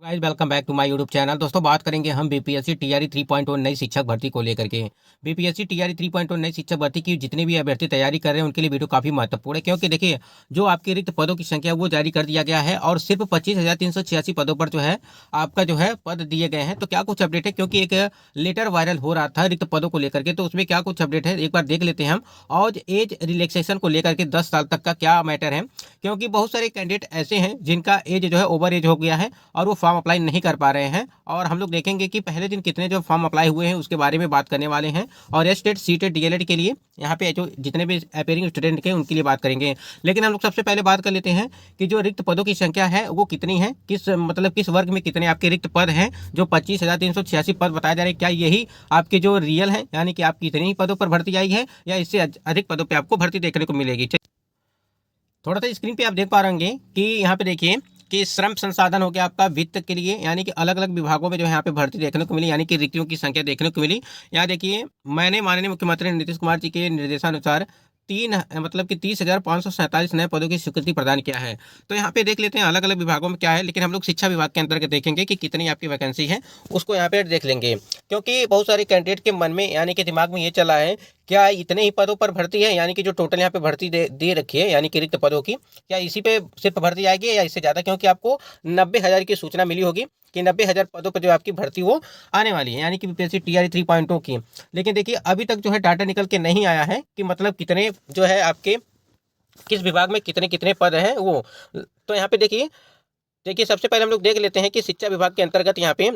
Guys welcome back to my YouTube channel. दोस्तों बात करेंगे हम बीपीएससी टीआरई 3.0 नई शिक्षक भर्ती को लेकर के। बीपीएससी टीआरई 3.0 नई शिक्षक भर्ती की जितने भी अभ्यर्थी तैयारी कर रहे हैं उनके लिए वीडियो काफी महत्वपूर्ण है, क्योंकि देखिए जो आपके रिक्त पदों की संख्या वो जारी कर दिया गया है और सिर्फ 25,386 पदों पर जो है आपका जो है पद दिए गए हैं। तो क्या कुछ अपडेट है, क्योंकि एक लेटर वायरल हो रहा था रिक्त पदों को लेकर के, तो उसमें क्या कुछ अपडेट है एक बार देख लेते हैं हम। और एज रिलैक्सेशन को लेकर के 10 साल तक का क्या मैटर है, क्योंकि बहुत सारे कैंडिडेट ऐसे हैं जिनका एज जो है ओवर एज हो गया है और वो फॉर्म अप्लाई नहीं कर पा रहे हैं। और हम लोग देखेंगे कि पहले दिन कितने जो फॉर्म अप्लाई हुए हैं उसके बारे में बात करने वाले हैं। और एस्टेट सीटेट डीएलएड के लिए यहाँ पे जो जितने भी अपेयरिंग स्टूडेंट के उनके लिए बात करेंगे। लेकिन हम लोग सबसे पहले बात कर लेते हैं कि जो रिक्त पदों की संख्या है वो कितनी है, किस वर्ग में कितने आपके रिक्त पद हैं। जो 25,386 पद बताए जा रहे हैं, क्या यही आपके जो रियल है, यानी कि आपकी इतने ही पदों पर भर्ती आई है या इससे अधिक पदों पर आपको भर्ती देखने को मिलेगी। थोड़ा सा स्क्रीन पे आप देख पा रहे होंगे कि यहाँ पे देखिए कि श्रम संसाधन हो गया आपका वित्त के लिए, यानी कि अलग अलग विभागों में जो है यहाँ पे भर्ती देखने को मिली, यानी कि रिक्तियों की संख्या देखने को मिली। यहाँ देखिए मैंने माननीय मुख्यमंत्री नीतीश कुमार जी के निर्देशानुसार 30,547 नए पदों की स्वीकृति प्रदान किया है। तो यहाँ पे देख लेते हैं अलग अलग विभागों में क्या है, लेकिन हम लोग शिक्षा विभाग के अंतर्गत देखेंगे कि कितनी आपकी वैकेंसी है, उसको यहाँ पे देख लेंगे। क्योंकि बहुत सारे कैंडिडेट के मन में यानी कि दिमाग में ये चला है क्या इतने ही पदों पर भर्ती है, यानी कि जो टोटल यहाँ पे भर्ती दे रखी है यानी कि रिक्त पदों की, क्या इसी पे सिर्फ भर्ती आएगी या इससे ज़्यादा, क्योंकि आपको 90,000 की सूचना मिली होगी कि 90,000 पदों पर जो आपकी भर्ती वो आने वाली है, यानी कि बीपीएससी टीआरई 3.0 की। लेकिन देखिए अभी तक जो है डाटा निकल के नहीं आया है कि मतलब कितने जो है आपके किस विभाग में कितने कितने पद हैं वो। तो यहाँ पे देखिए सबसे पहले हम लोग देख लेते हैं कि शिक्षा विभाग के अंतर्गत यहाँ पे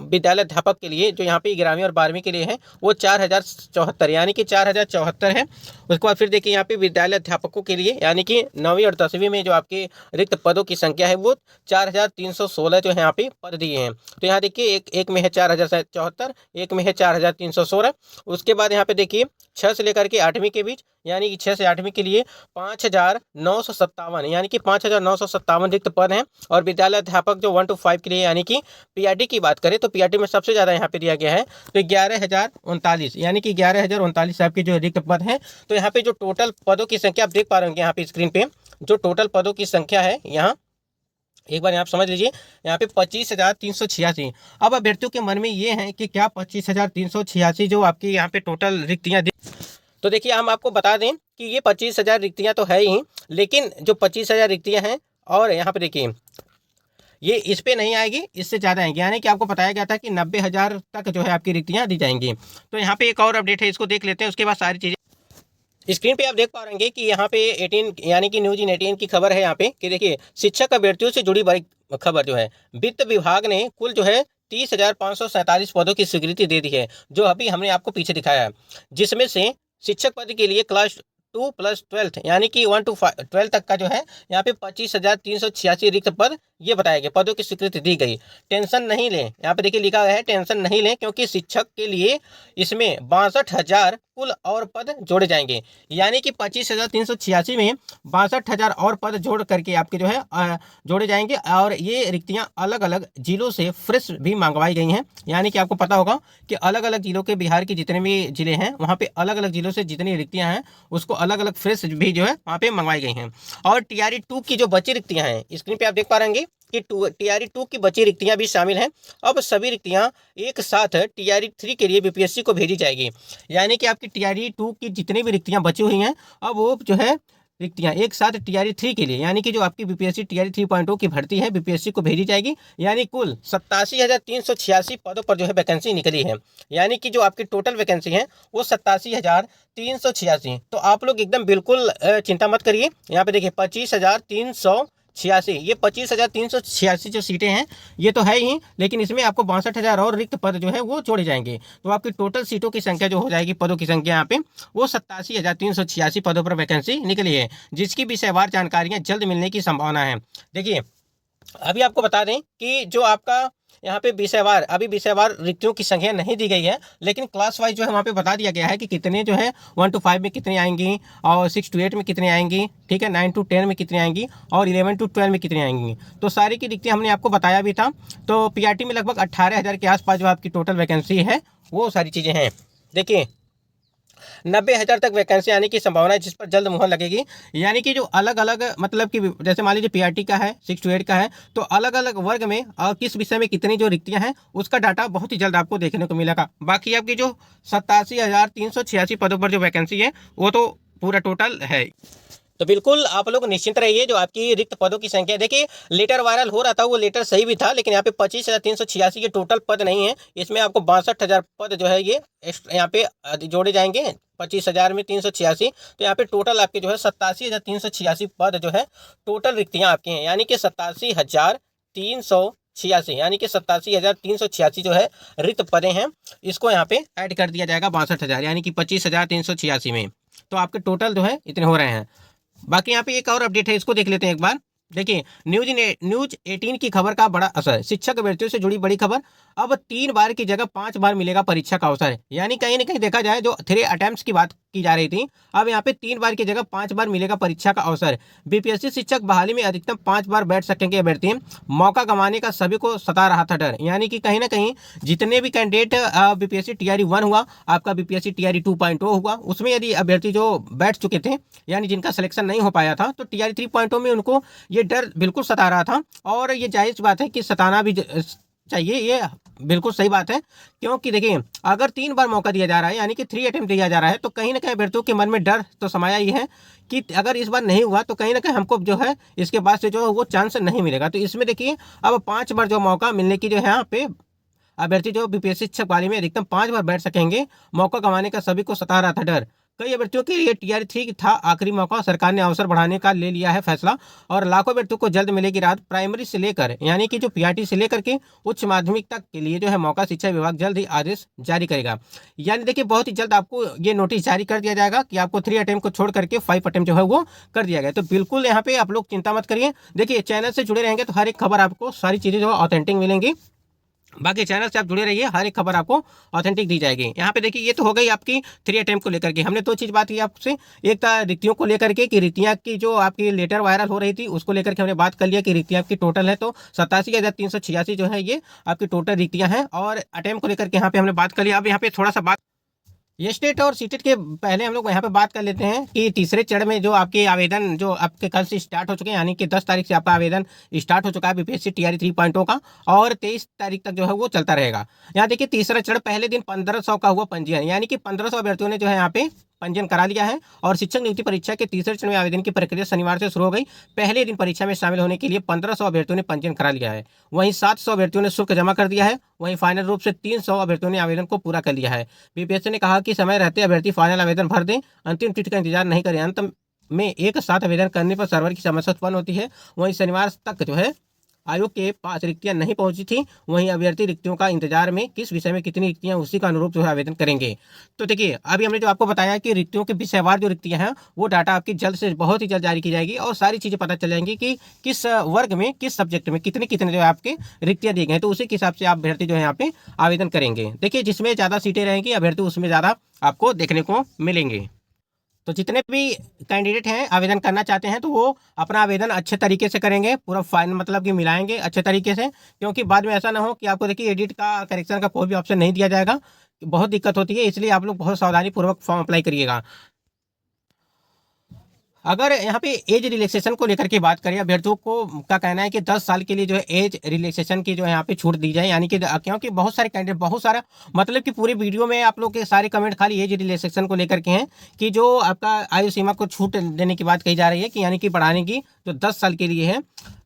विद्यालय अध्यापक के लिए जो यहाँ पे 11वीं और 12वीं के लिए है वो 4,074 यानी कि 4,074 है। उसके बाद फिर देखिए यहाँ पे विद्यालय अध्यापकों के लिए यानी कि 9वीं और 10वीं में जो आपके रिक्त पदों की संख्या है वो 4,316 जो है यहाँ पे पद दिए हैं। तो यहाँ देखिए एक में है 4,074, एक में है 4,316। उसके बाद यहाँ पे देखिए 6 से लेकर के 8वीं के बीच यानी कि 6 से 8वीं के लिए 5,957 यानी कि 5,957 रिक्त पद हैं। और विद्यालय अध्यापक जो 1 to 5 के लिए यानी कि पीआरटी की बात करें तो पीआरटी में सबसे ज़्यादा यहाँ पे दिया गया है, तो 11,039 यानी कि 11,039 आपके जो रिक्त पद हैं। तो यहाँ पे जो टोटल पदों की संख्या आप देख पा रहे होंगे यहाँ पे स्क्रीन पे जो टोटल पदों की संख्या है, यहाँ एक बार आप समझ लीजिए यहाँ पे 25,386। अब अभ्यर्थियों के मन में ये है कि क्या 25,386 जो आपकी यहाँ पे टोटल रिक्तियाँ, तो देखिए हम आपको बता दें कि ये 25,000 रिक्तियाँ तो है ही, लेकिन जो 25,000 रिक्तियाँ हैं और यहाँ पे देखिए ये इस पे नहीं आएगी, इससे ज़्यादा आएंगी, यानी कि आपको बताया गया था कि 90,000 तक जो है आपकी रिक्तियाँ दी जाएंगी। तो यहाँ पे एक और अपडेट है, इसको देख लेते हैं, उसके बाद सारी चीज़ें स्क्रीन पे आप देख पा रहे हैं कि यहाँ पे 18 यानी कि न्यूज इन 18 की खबर है यहाँ पे कि देखिए शिक्षक अभ्यर्थियों से जुड़ी बड़ी खबर जो है, वित्त विभाग ने कुल जो है 30,547 पदों की स्वीकृति दे दी है, जो अभी हमने आपको पीछे दिखाया है, जिसमें से शिक्षक पद के लिए क्लास 2 प्लस 12 यानी कि 1 to 12 तक का जो है यहाँ पे 25,386 रिक्त पद ये बताया गया, पदों की स्वीकृति दी गई। टेंशन नहीं लें, यहाँ पे देखिए लिखा गया है टेंशन नहीं लें, क्योंकि शिक्षक के लिए इसमें 62,000 कुल और पद जोड़े जाएंगे, यानी कि 25,386 में 62,000 और पद जोड़ करके आपके जो है जोड़े जाएंगे। और ये रिक्तियाँ अलग अलग जिलों से फ्रेश भी मंगवाई गई हैं, यानी कि आपको पता होगा कि अलग अलग जिलों के बिहार के जितने भी जिले हैं वहाँ पे अलग अलग जिलों से जितनी रिक्तियाँ हैं उसको अलग अलग फ्रेश भी जो है वहाँ पे मंगवाई गई हैं। और टीआरई 2 की जो बची रिक्तियाँ हैं स्क्रीन पे आप देख पा रहे हैं कि टीआरई 2 की बची रिक्तियां भी शामिल हैं। अब सभी रिक्तियां एक साथ टीआरई 3 के लिए बीपीएससी को भेजी जाएगी, यानी कि आपकी टीआरई 2 की जितनी भी रिक्तियां बची हुई हैं अब वो जो है रिक्तियां एक साथ टीआरई 3 के लिए यानी कि जो आपकी बीपीएससी टीआरई 3.0 की भर्ती है बीपीएससी को भेजी जाएगी, यानी कुल 87,386 पदों पर जो है वैकेंसी निकली है, यानी कि जो आपकी टोटल वैकेंसी है वो 87,386। तो आप लोग एकदम बिल्कुल चिंता मत करिए, यहाँ पे देखिए 25,386 ये 25,386 जो सीटें हैं ये तो है ही, लेकिन इसमें आपको 62,000 और रिक्त पद जो है वो जोड़े जाएंगे, तो आपकी टोटल सीटों की संख्या जो हो जाएगी पदों की संख्या यहाँ पे वो 87,386 पदों पर वैकेंसी निकली है, जिसकी विषयवार जानकारियाँ जल्द मिलने की संभावना है। देखिए अभी आपको बता दें कि जो आपका यहाँ पे विषयवार रिक्तियों की संख्या नहीं दी गई है, लेकिन क्लास वाइज जो है वहाँ पे बता दिया गया है कि कितने जो है 1 to 5 में कितनी आएंगी और 6 to 8 में कितनी आएंगी, ठीक है, 9 to 10 में कितनी आएंगी और 11 to 12 में कितनी आएंगी। तो सारी की रिक्तियाँ हमने आपको बताया भी था। तो पीआरटी में लगभग 18,000 के आसपास जो आपकी टोटल वैकेंसी है वो सारी चीज़ें हैं। देखिए 90,000 तक वैकेंसी आने की संभावना है, जिस पर जल्द मुहर लगेगी। यानी कि जो अलग अलग मतलब कि जैसे मान लीजिए PRT का है, 6 to 8 का है, तो अलग अलग वर्ग में और किस विषय में कितनी जो रिक्तियां हैं उसका डाटा बहुत ही जल्द आपको देखने को मिलेगा। बाकी आपकी जो 87,386 पदों पर जो वैकेंसी है वो तो पूरा टोटल है। तो बिल्कुल आप लोग निश्चिंत रहिए। जो आपकी रिक्त पदों की संख्या, देखिए लेटर वायरल हो रहा था, वो लेटर सही भी था, लेकिन यहाँ पे 25,386 के टोटल पद नहीं है। इसमें आपको 62,000 पद जो है ये यहाँ पे जोड़े जाएंगे 25,000 में 386। तो यहाँ पे टोटल आपके जो है 87,386 पद जो है टोटल रिक्तियाँ आपकी हैं, यानी कि 87,386, यानी कि 87,386 जो है रिक्त पदें हैं, इसको यहाँ पे ऐड कर दिया जाएगा 62,000, यानी कि 25,386 में। तो आपके टोटल जो है इतने हो रहे हैं। बाकी यहाँ पे एक और अपडेट है, इसको देख लेते हैं एक बार। देखिए न्यूज 18 की खबर का बड़ा असर, शिक्षक अभ्यर्थियों से जुड़ी बड़ी खबर। अब 3 बार की जगह 5 बार मिलेगा परीक्षा का अवसर। यानी कहीं ना कहीं देखा जाए, जो 3 अटेम्प्ट्स की बात की जा रही थी, अब यहाँ पे 3 बार की जगह 5 बार मिलेगा परीक्षा का अवसर। BPSC शिक्षक बहाली में अधिकतम 5 बार बैठ सकेंगे अभ्यर्थी। मौका गंवाने का सभी को सता रहा था डर। यानी कि कहीं ना कहीं जितने भी कैंडिडेट BPSC TRE 1 हुआ, आपका BPSC TRE 2.0 हुआ, उसमें यदि अभ्यर्थी जो बैठ चुके थे, यानी जिनका सिलेक्शन नहीं हो पाया था, तो TRE 3.0 में उनको ये डर बिल्कुल सता रहा था। और ये जायज़ बात है कि सताना भी चाहिए, ये बिल्कुल सही बात है। क्योंकि देखिए अगर 3 बार मौका दिया जा रहा है, यानी कि 3 अटेम्प्ट दिया जा रहा है, तो कहीं ना कहीं अभ्यर्थियों के मन में डर तो समाया ही है कि अगर इस बार नहीं हुआ तो कहीं ना कहीं हमको जो है इसके बाद से जो है वो चांस नहीं मिलेगा। तो इसमें देखिए अब 5 बार जो मौका मिलने की जो है यहाँ पे अभ्यर्थी जो BPSC शिक्षक बहाली में अधिकतम 5 बार बैठ सकेंगे। मौका गंवाने का सभी को सता रहा था डर। कई अभ्यर्थियों के लिए TRE 3 था आखिरी मौका। सरकार ने अवसर बढ़ाने का ले लिया है फैसला और लाखों अभ्यर्थियों को जल्द मिलेगी राहत। प्राइमरी से लेकर यानी कि जो PRT से लेकर के उच्च माध्यमिक तक के लिए जो है मौका शिक्षा विभाग जल्द ही आदेश जारी करेगा। यानी देखिए बहुत ही जल्द आपको ये नोटिस जारी कर दिया जाएगा कि आपको 3 अटेम्प्ट को छोड़ करके 5 अटेम्प्ट जो है वो कर दिया गया। तो बिल्कुल यहाँ पे आप लोग चिंता मत करिए। देखिए चैनल से जुड़े रहेंगे तो हर एक खबर आपको सारी चीज़ें जो है ऑथेंटिक मिलेंगी। बाकी चैनल से आप जुड़े रहिए, हर एक खबर आपको ऑथेंटिक दी जाएगी। यहाँ पे देखिए ये तो हो गई आपकी 3 अटेम्प्ट को लेकर के। हमने 2 चीज़ बात की आपसे, एक था रिक्तियों को लेकर के कि रिक्तियाँ की जो आपकी लेटर वायरल हो रही थी उसको लेकर के हमने बात कर लिया कि रिक्तियाँ आपकी टोटल है तो 87,386 जो है ये आपकी टोटल रिक्तियाँ हैं। और अटेम्प्ट को लेकर के यहाँ पे हमने बात कर लिया। अब यहाँ पे थोड़ा सा बात ये स्टेट और सीटेट के पहले हम लोग यहाँ पे बात कर लेते हैं कि तीसरे चरण में जो आपके आवेदन जो आपके कल से स्टार्ट हो चुके हैं, यानी कि 10 तारीख से आपका आवेदन स्टार्ट हो चुका है BPSC TRE 3.0 का, और 23 तारीख तक जो है वो चलता रहेगा। यहाँ देखिए तीसरा चरण पहले दिन 1500 का हुआ पंजीयन, यानी कि 1500 अभ्यर्थियों ने जो है यहाँ पे पंजीयन करा लिया है। और शिक्षक नियुक्ति परीक्षा के तीसरे चरण में आवेदन की प्रक्रिया शनिवार से शुरू हो गई। पहले दिन परीक्षा में शामिल होने के लिए 1500 अभ्यर्थियों ने पंजीयन करा लिया है। वहीं 700 अभ्यर्थियों ने शुल्क जमा कर दिया है। वहीं फाइनल रूप से 300 अभ्यर्थियों ने आवेदन को पूरा कर लिया है। BPSC ने कहा कि समय रहते अभ्यर्थी फाइनल आवेदन भर दें, अंतिम तिथि का इंतजार नहीं करें। अंत में एक साथ आवेदन करने पर सर्वर की समस्या उत्पन्न होती है। वहीं शनिवार तक जो है आयोग के पास रिक्तियां नहीं पहुंची थी। वहीं अभ्यर्थी रिक्तियों का इंतजार में किस विषय में कितनी रिक्तियां उसी का अनुरूप जो है आवेदन करेंगे। तो देखिए अभी हमने जो आपको बताया कि रिक्तियों के विषयवार जो रिक्तियां हैं वो डाटा आपकी जल्द से बहुत ही जल्द जारी की जाएगी और सारी चीज़ें पता चल जाएंगी कि किस वर्ग में किस सब्जेक्ट में कितने कितने जो है आपके रिक्तियां दी गई हैं। तो उसी के हिसाब से आप अभ्यर्थी जो है यहाँ पे आवेदन करेंगे। देखिए जिसमें ज़्यादा सीटें रहेंगी अभ्यर्थी उसमें ज़्यादा आपको देखने को मिलेंगे। तो जितने भी कैंडिडेट हैं आवेदन करना चाहते हैं तो वो अपना आवेदन अच्छे तरीके से करेंगे, पूरा फाइन मतलब कि मिलाएंगे अच्छे तरीके से, क्योंकि बाद में ऐसा ना हो कि आपको देखिए एडिट का करेक्शन का कोई भी ऑप्शन नहीं दिया जाएगा, बहुत दिक्कत होती है। इसलिए आप लोग बहुत सावधानी पूर्वक फॉर्म अप्लाई करिएगा। अगर यहाँ पे एज रिलैक्सेशन को लेकर के बात करें, अभ्यर्थियों को का कहना है कि 10 साल के लिए जो है एज रिलैक्सेशन की जो है यहाँ पे छूट दी जाए। यानी कि क्योंकि बहुत सारे कैंडिडेट बहुत सारा मतलब कि पूरी वीडियो में आप लोग के सारे कमेंट खाली एज रिलैक्सेशन को लेकर के हैं कि जो आपका आयु सीमा को छूट देने की बात कही जा रही है कि यानी कि बढ़ाने की जो 10 साल के लिए है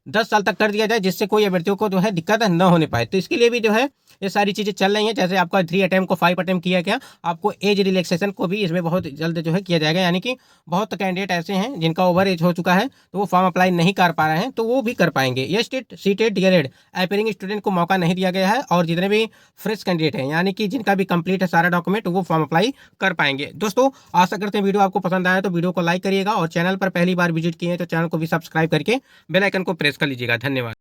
10 साल तक कर दिया जाए, जिससे कोई अभ्यर्थियों को जो है दिक्कत न होने पाए। तो इसके लिए भी जो है ये सारी चीज़ें चल रही हैं। जैसे आपका 3 अटेम्प्ट को 5 अटेम्प्ट किया गया, आपको एज रिलैक्सेशन को भी इसमें बहुत जल्द जो है किया जाएगा। यानी कि बहुत कैंडिडेट ऐसे हैं जिनका ओवर एज हो चुका है तो वो फॉर्म अप्लाई नहीं कर पा रहे हैं, तो वो भी कर पाएंगे। ये स्टेट सीटेट DLED एपीयरिंग स्टूडेंट को मौका नहीं दिया गया है और जितने भी फ्रेश कैंडिडेट हैं यानी कि जिनका भी कंप्लीट है सारा डॉक्यूमेंट वो फॉर्म अप्लाई कर पाएंगे। दोस्तों आशा करते हैं वीडियो आपको पसंद आया तो वीडियो को लाइक करिएगा और चैनल पर पहली बार विजिट किए हैं तो चैनल को भी सब्सक्राइब करके बेल आइकन को प्रेस कर लीजिएगा। धन्यवाद।